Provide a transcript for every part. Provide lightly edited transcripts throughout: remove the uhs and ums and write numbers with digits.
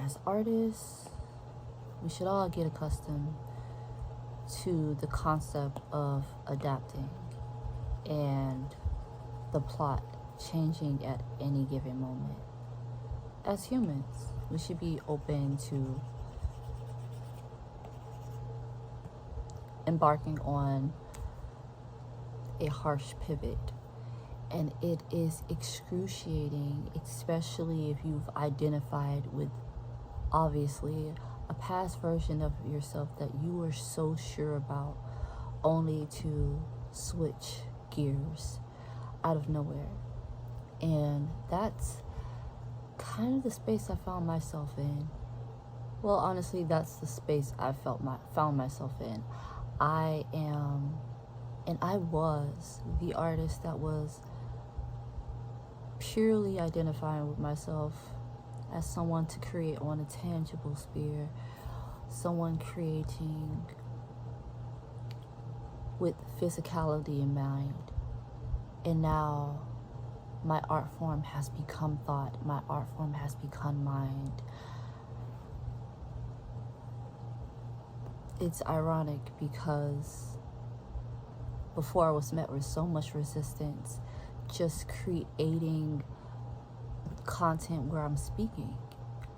as artists, we should all get accustomed to the concept of adapting and the plot changing at any given moment. As humans, we should be open to embarking on a harsh pivot. And it is excruciating, especially if you've identified with, obviously, a past version of yourself that you were so sure about, only to switch gears out of nowhere. And that's kind of the space I found myself in. Well, honestly, that's the space I found myself in. I am, and I was, the artist that was purely identifying with myself as someone to create on a tangible sphere, someone creating with physicality in mind. And now my art form has become thought, my art form has become mind. It's ironic because before I was met with so much resistance just creating content where I'm speaking,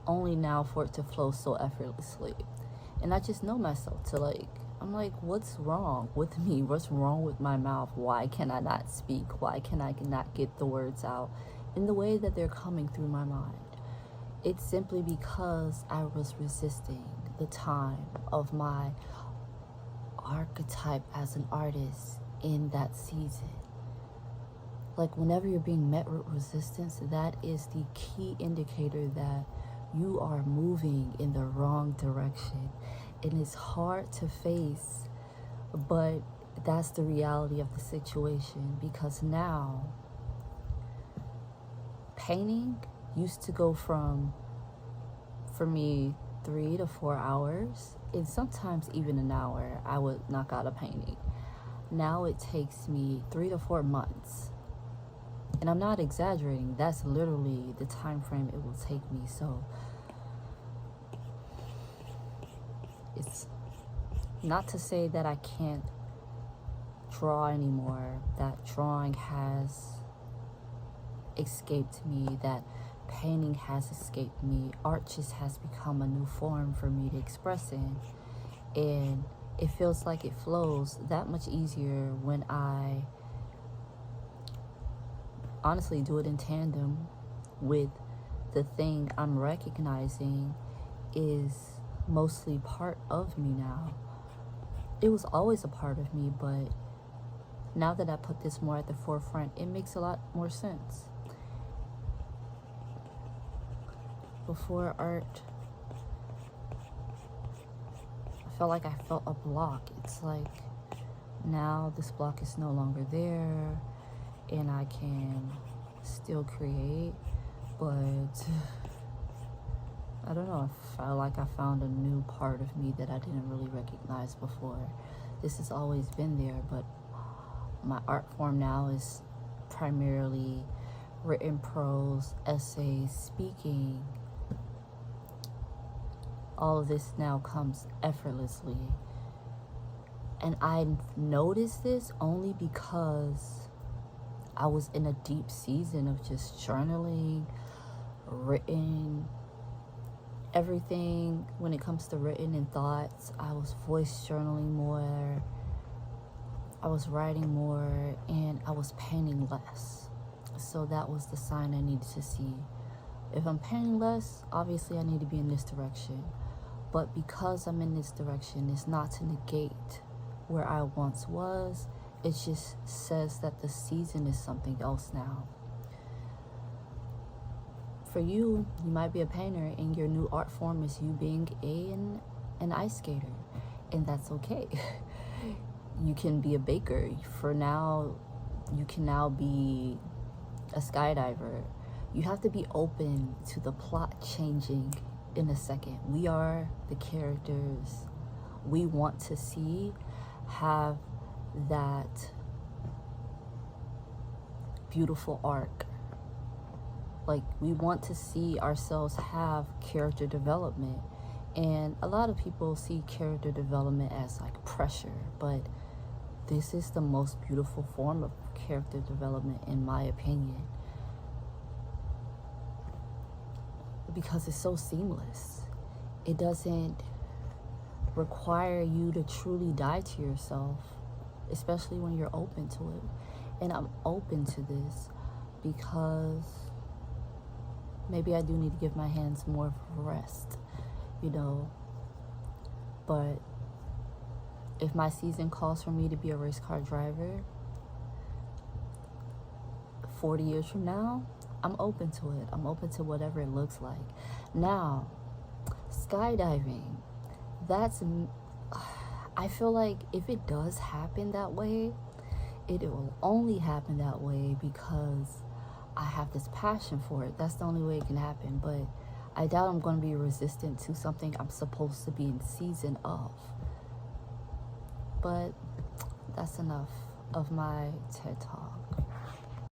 only now for it to flow so effortlessly. And I just know myself to I'm like, what's wrong with me? What's wrong with my mouth? Why can I not speak? Why can I not get the words out in the way that they're coming through my mind? It's simply because I was resisting the time of my archetype as an artist in that season. Like, whenever you're being met with resistance, that is the key indicator that you are moving in the wrong direction. And it's hard to face, but that's the reality of the situation, because now painting used to go from, for me, 3 to 4 hours, and sometimes even an hour I would knock out a painting. Now it takes me 3 to 4 months. And I'm not exaggerating, that's literally the time frame it will take me. So it's not to say that I can't draw anymore, that drawing has escaped me, that painting has escaped me. Art just has become a new form for me to express in. And it feels like it flows that much easier when I honestly do it in tandem with the thing I'm recognizing is mostly part of me now. It was always a part of me, but now that I put this more at the forefront, it makes a lot more sense. Before art, I felt like I felt a block. It's like now this block is no longer there, and I can still create, but I don't know, I felt like I found a new part of me that I didn't really recognize before. This has always been there, but my art form now is primarily written prose, essays, speaking. All of this now comes effortlessly. And I noticed this only because I was in a deep season of just journaling, written, everything. When it comes to written and thoughts, I was voice journaling more, I was writing more, and I was painting less. So that was the sign I needed to see. If I'm painting less, obviously I need to be in this direction. But because I'm in this direction, it's not to negate where I once was. It just says that the season is something else now. For you, you might be a painter, and your new art form is you being an ice skater, and that's okay. You can be a baker. For now, you can now be a skydiver. You have to be open to the plot changing in a second. We are the characters we want to see have that beautiful arc. Like, we want to see ourselves have character development. And a lot of people see character development as like pressure, but this is the most beautiful form of character development, in my opinion, because it's so seamless. It doesn't require you to truly die to yourself, especially when you're open to it. And I'm open to this because maybe I do need to give my hands more of a rest, you know. But if my season calls for me to be a race car driver 40 years from now, I'm open to it. I'm open to whatever it looks like. Now, skydiving, I feel like if it does happen that way, it will only happen that way because I have this passion for it. That's the only way it can happen. But I doubt I'm going to be resistant to something I'm supposed to be in season of. But that's enough of my TED Talk.